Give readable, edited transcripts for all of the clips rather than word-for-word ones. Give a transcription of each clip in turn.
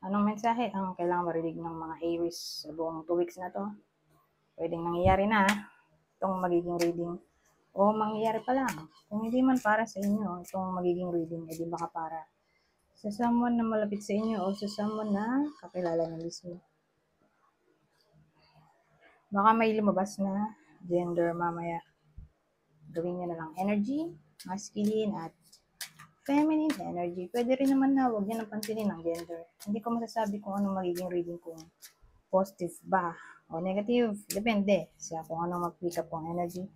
Anong mensahe ang kailangan marinig ng mga Aries sa buong 2 weeks na to? Pwedeng nangyayari na itong magiging reading o mangyayari pa lang. Kung hindi man para sa inyo itong magiging reading, edi baka para sa someone na malapit sa inyo o sa someone na kakilala na mismo. Baka may lumabas na gender mamaya. Gawin nyo na lang energy, masculine at feminine energy. Pwede rin naman na huwag nyo nang pansinin ang gender. Hindi ko masasabi kung anong magiging reading, kung positive ba o negative. Depende sa kung anong mag-pick up ang energy.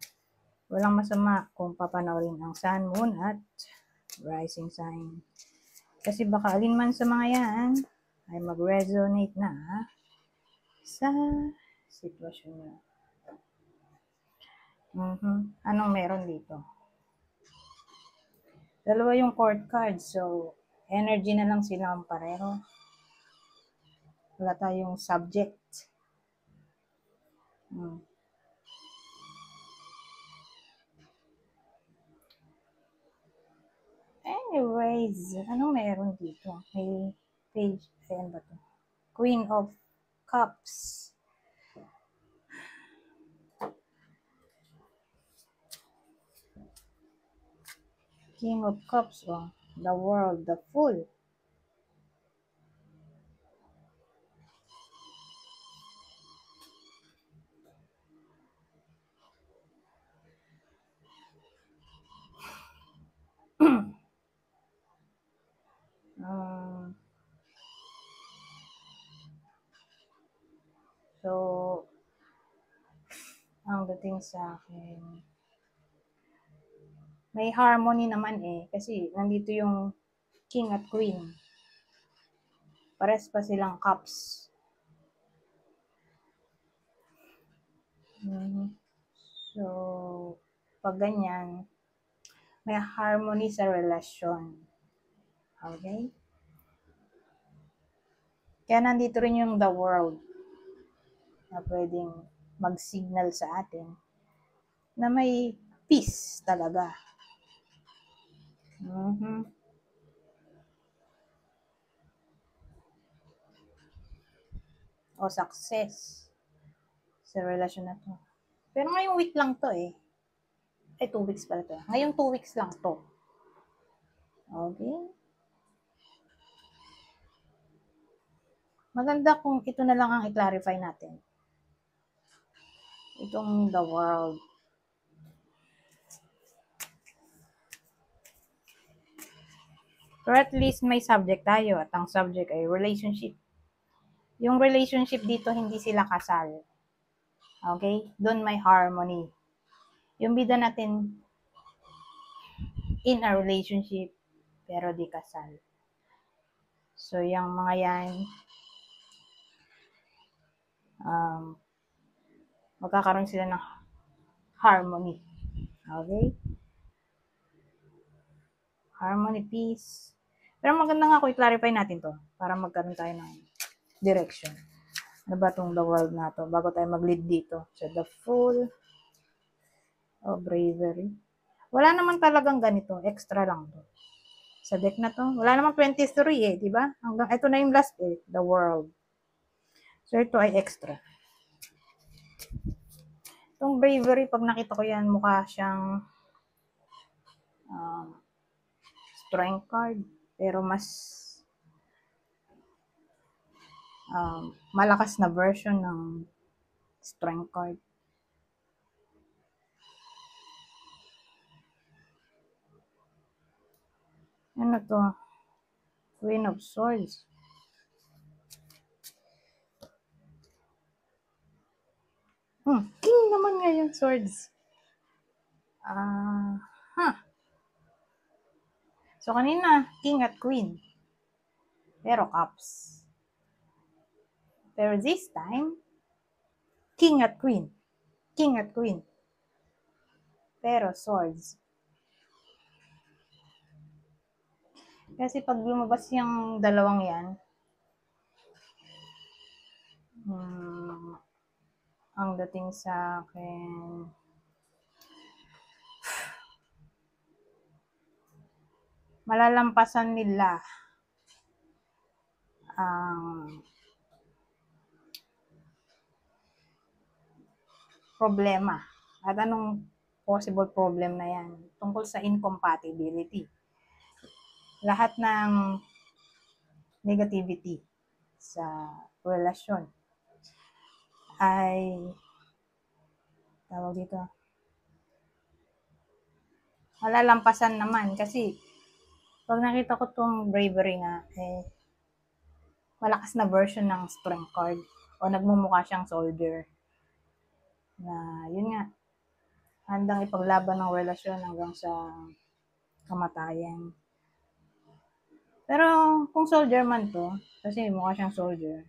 Walang masama kung papanoorin ang sun, moon at rising sign. Kasi baka alin man sa mga yan ay mag-resonate na sa sitwasyon nyo. Anong meron dito? Dalawa yung court cards, so energy na lang silang pareho. Wala tayong subject. Anyways, anong meron dito? May page, ayan ba to? Queen of Cups. King of Cups, oh. The World, the Fool. So, ang dating sa akin, may harmony naman kasi nandito yung King at Queen. Pares pa silang cups. So, pag ganyan, may harmony sa relasyon. Okay? Kaya nandito rin yung the world na pwedeng mag-signal sa atin na may peace talaga. O success sa relasyon na to. Pero ngayong week lang to 2 weeks pala to. Ngayong 2 weeks lang to. Okay? Maganda kung ito na lang ang i-clarify natin. Itong the world. Pero at least may subject tayo at ang subject ay relationship. Yung relationship dito, hindi sila kasal. Okay? Doon may harmony. Yung bida natin in a relationship pero di kasal. So, yung mga yan, magkakaroon sila ng harmony. Okay? Harmony, peace. Pero maganda nga kung i-clarify natin to para magkaroon tayo ng direction. Ano ba itong the world na to? Bago tayo mag-lead dito. So, the Fool of Bravery. Wala naman talagang ganito. Extra lang to. Sa deck na to. Wala namang 23 diba? Hanggang, ito na yung last the world. So, ito ay extra. Itong Bravery, pag nakita ko yan, mukha siyang strength card. Pero mas malakas na version ng strength card. Ano to? Queen of Swords. King naman ngayon, Swords. So, kanina, King at Queen. Pero Cups. Pero this time, King at Queen. King at Queen. Pero Swords. Kasi pag lumabas yung dalawang yan, ang dating sa akin, malalampasan nila ang problema at anong possible problem na yan tungkol sa incompatibility. Lahat ng negativity sa relasyon ay tawag dito malalampasan naman kasi pag nakita ko tong bravery nga malakas na version ng strength card o nagmumukha siyang soldier na yun nga handang ipaglaban ng relasyon hanggang sa kamatayan. Pero kung soldier man to, kasi mukha siyang soldier.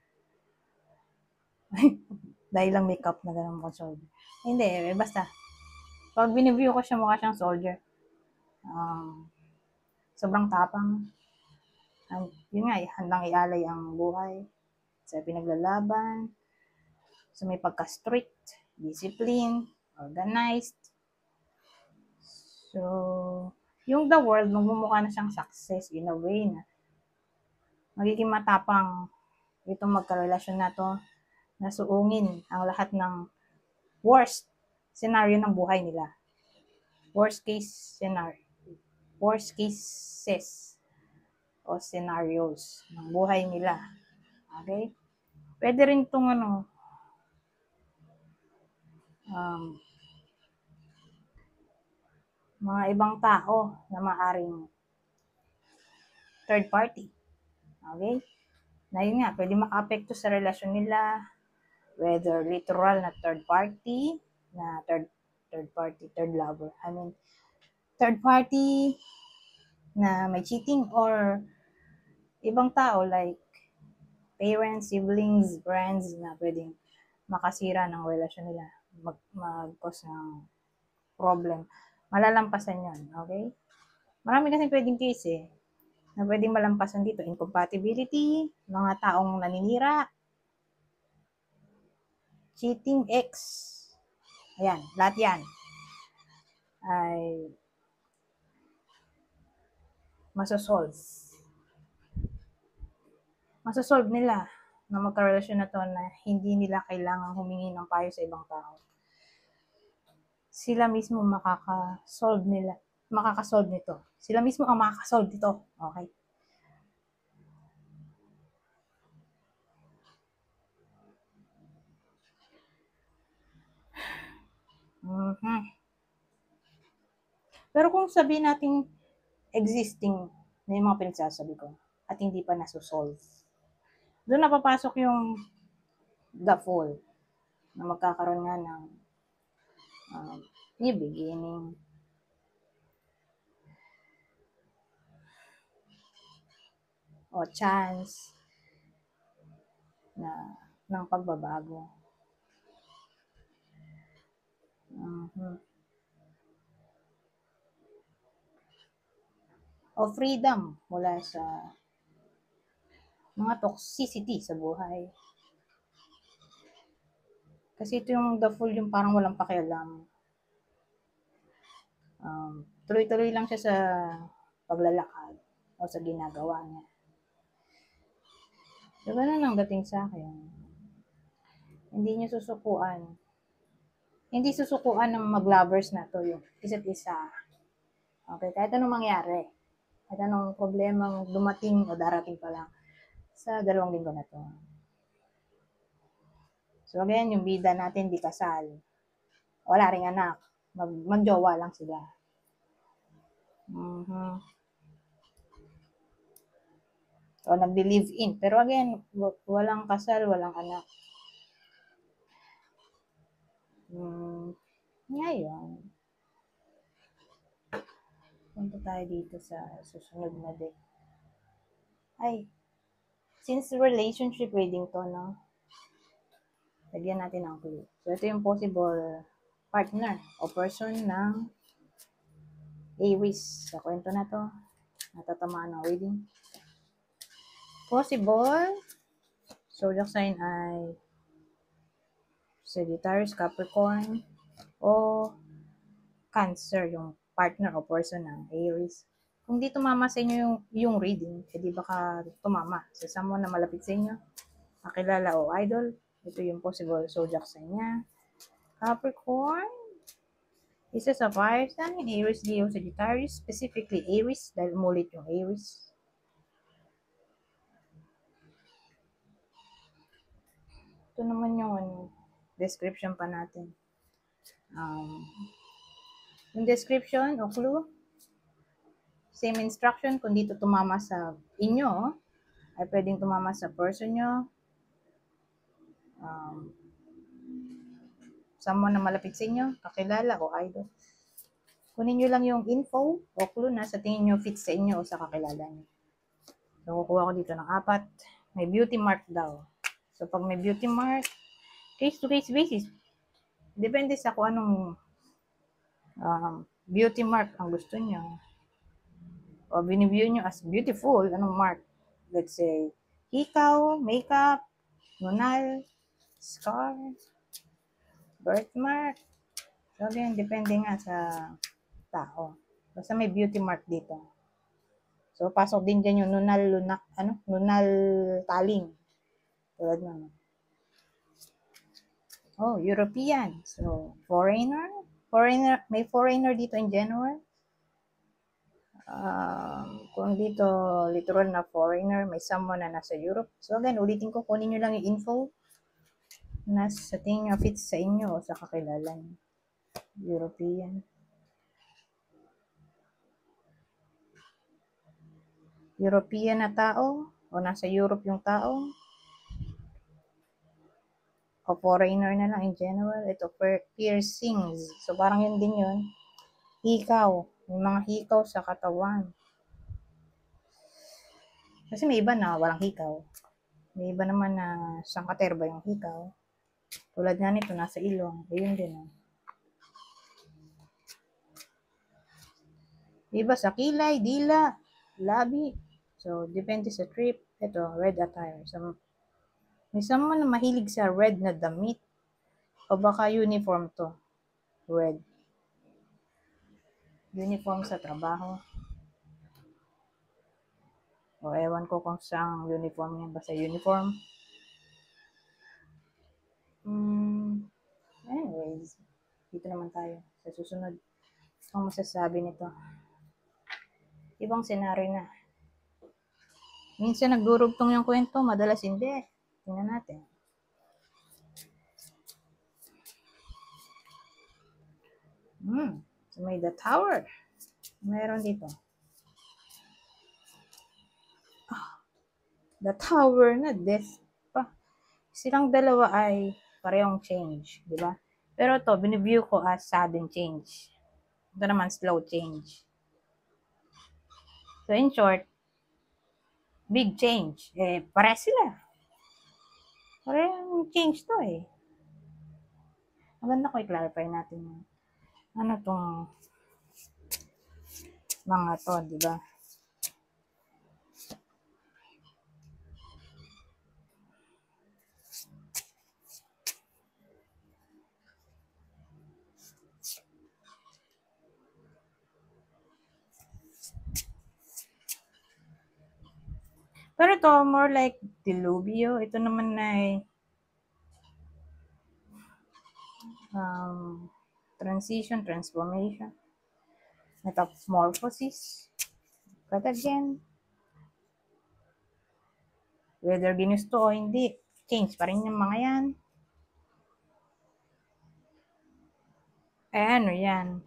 Dahil lang makeup na ganun mukhang soldier. Hindi, basta. Pag biniview ko siya mukha siyang soldier. Sobrang tapang. Yun nga, handang ialay ang buhay sa pinaglalaban. So may pagka-strict, discipline, organized. So, yung the world, magmumukha na siyang success in a way na magiging matapang itong magkarelasyon na to na suungin ang lahat ng worst scenario ng buhay nila. Worst case scenario. Worst cases o scenarios ng buhay nila. Okay? Pwede rin itong mga ibang tao na maaring third party. Okay? Na yun nga, pwede maka-apekto sa relasyon nila, whether literal na third party, na third party, third lover. I mean, third party na may cheating or ibang tao like parents, siblings, friends na pwedeng makasira ng relasyon nila, mag-cause ng problem. Malalampasan yun, okay? Marami kasi pwedeng case na pwedeng malampasan dito. Incompatibility, mga taong naninira, cheating ex, ayan, lahat yan ay masosolve nila na magkarelasyon na to na hindi nila kailangang humingi ng payo sa ibang tao. Sila mismo makakasolve nito. Sila mismo ang makakasolve nito. Okay? Pero kung sabihin natin existing na yung mga pinagsasabi ko at hindi pa nasosolve, doon napapasok yung the fall na magkakaroon nga ng new beginning. O chance ng pagbabago. O freedom mula sa mga toxicity sa buhay. Kasi ito yung the fool, yung parang walang pakialam. Tuloy-tuloy lang siya sa paglalakad o sa ginagawa niya. So, ganun ang dating sa akin. Hindi niyo susukuan. Hindi susukuan ng mag-lovers na to yung isa't isa. Okay, kahit anong mangyari. Kahit anong problema dumating o darating pa lang sa 2 linggo na to. So again, yung bida natin di kasal. Wala ring anak. Magjowa lang sila. O nagde-live in. Pero again, walang kasal, walang anak. Ngayon, punta tayo dito sa susunod na deck. Ay, since relationship reading to, no? Lagyan natin ng clue. So, ito yung possible partner o person ng Aries. Sa kwento na to, natatamaan ng reading. Possible zodiac sign ay Sagittarius, Capricorn, o Cancer, yung partner o person ng Aries. Kung di tumama sa inyo yung reading, di baka tumama sa someone na malapit sa inyo, kakilala o idol. Ito yung possible zodiac sign niya. Capricorn, isa sa fire sign, Aries, Leo, Sagittarius, specifically Aries, dahil umulit yung Aries. Ito naman yung description pa natin. Yung description o clue, same instruction, kung dito tumama sa inyo, ay pwedeng tumama sa person nyo, someone na malapit sa inyo, kakilala o idol. Kunin nyo lang yung info o clue na sa tingin nyo fit sa inyo o sa kakilala nyo. So, kukuha ko dito ng 4. May beauty mark daw. So, pag may beauty mark, case-to-case basis. Depende sa kung anong beauty mark ang gusto nyo. O biniview nyo as beautiful, anong mark? Let's say, hikaw, makeup, nunal, scar, birthmark. So, again, depende nga sa tao. Basta may beauty mark dito. So, pasok din dyan yung nunal taling. Tulad nun. Oh, European. So, foreigner. May foreigner dito in general. Kung dito, literal na foreigner, may someone na nasa Europe. So, again, ulitin ko, kunin nyo lang yung info na sa tingin nyo fits sa inyo o sa kakilala nyo. European. European na tao o nasa Europe yung tao o foreigner na lang in general. Ito, piercings. So, parang yun din yun. Hikaw. May mga hikaw sa katawan. Kasi may iba na walang hikaw. May iba naman na sangkaterba yung hikaw. Tulad nga nito, nasa ilong. Ayun din. Iba sa kilay, dila, labi. So, depende sa trip. Ito, red attire. So, may someone na mahilig sa red na damit. O baka uniform to. Red. Uniform sa trabaho. O ewan ko kung saan uniform yan. Basta uniform. Anyways, dito naman tayo sa susunod. Ang masasabi nito. Ibang senaryo na. Minsan nagdurugtong yung kwento, madalas hindi. Tingnan natin. So may the tower. Meron dito. The tower na death pa. Silang dalawa ay parehong change, di ba? Pero to biniview ko as sudden change. Ito naman slow change. So in short, big change. Pare sila. Parehong change to eh. Maganda ko i-clarify natin ano tong mga to, di ba? Pero ito, more like diluvio. Ito naman ay transition, transformation, metamorphosis. But again, whether ginusto o hindi, change pa rin yung mga yan. Ano yan?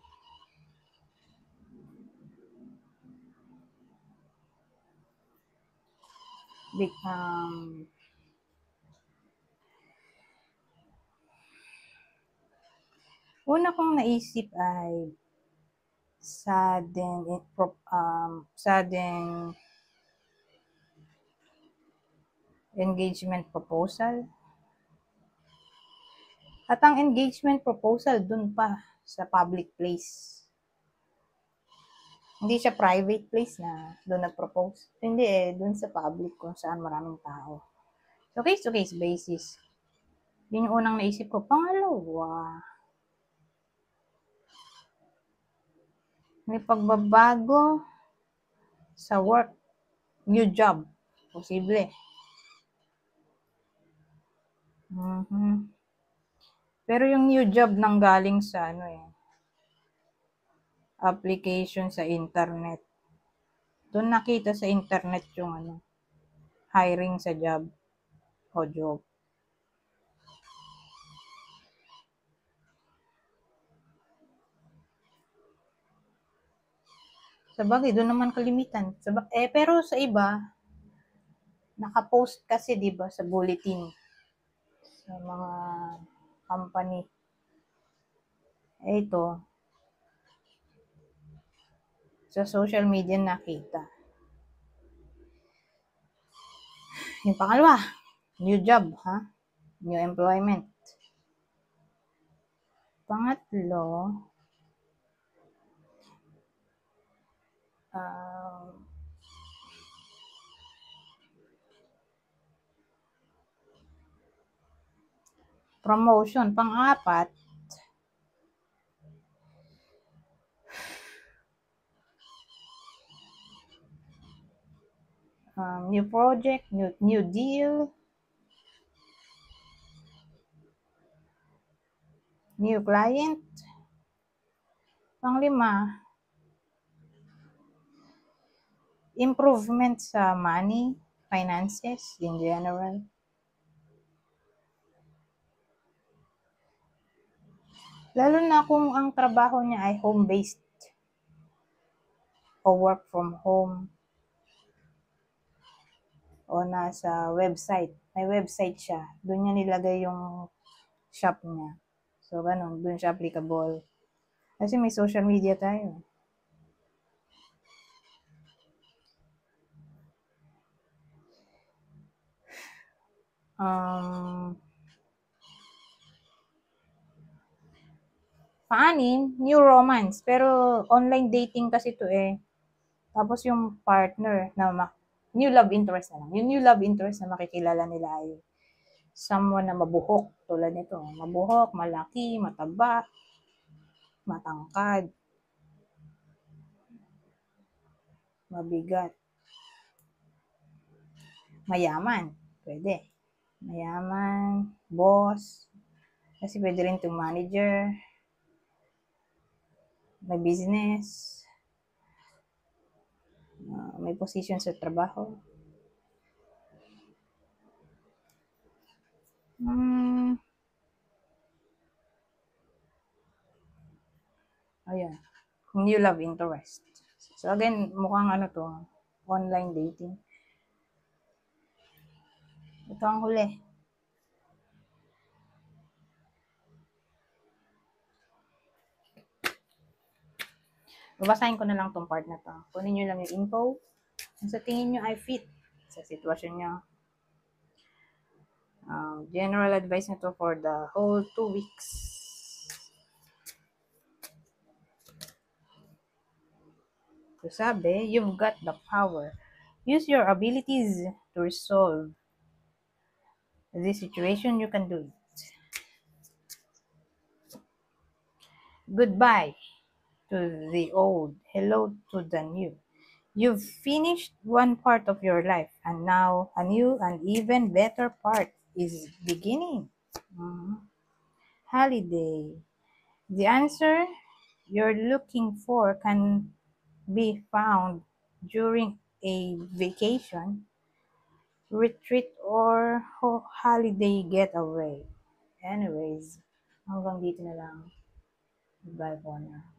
Una kong naisip ay sudden engagement proposal. At ang engagement proposal dun pa sa public place. Hindi siya private place na doon nag-propose. Hindi dun sa public kung saan maraming tao. So, case-to-case basis. Yun yung unang naisip ko. Pangalawa, may pagbabago sa work, new job, posible. Mhm. Pero yung new job nang galing sa application sa internet. Doon nakita sa internet yung hiring sa job o job. Sabagay, doon naman kalimitan. Pero sa iba, nakapost kasi 'di ba sa bulletin sa mga company. Ito, sa social media nakita. Yung pangalawa, new job, ha? New employment. Pangatlo, uh, promotion. Pang-apat, new project, new deal, new client. Pang-lima, improvement sa money, finances in general. Lalo na kung ang trabaho niya ay home-based o work from home o nasa website. May website siya. Doon niya nilagay yung shop niya. So, ganun. Doon siya applicable. Kasi may social media tayo. Paanim, new romance. Pero online dating kasi to eh. Tapos yung partner na new love interest na lang. Yung new love interest na makikilala nila ay someone na mabuhok. Tulad nito. Mabuhok, malaki, mataba, matangkad, mabigat, mayaman. Pwede. Mayaman, boss. Kasi pwede rin itong manager, may business, may position sa trabaho. Ayan. New love interest. So again, mukhang to, online dating. Ito ang huli. Babasahin ko na lang tong part na to. Kunin nyo lang yung info. Kung sa tingin nyo ay fit sa sitwasyon nyo. General advice nito for the whole 2 weeks. So sabi, you've got the power. Use your abilities to resolve this situation. You can do it. Goodbye to the old. Hello to the new. You've finished one part of your life, and now a new and even better part is beginning. Holiday. The answer you're looking for can be found during a vacation, retreat, or holiday getaway. Anyways, hanggang dito na lang. Bye for now.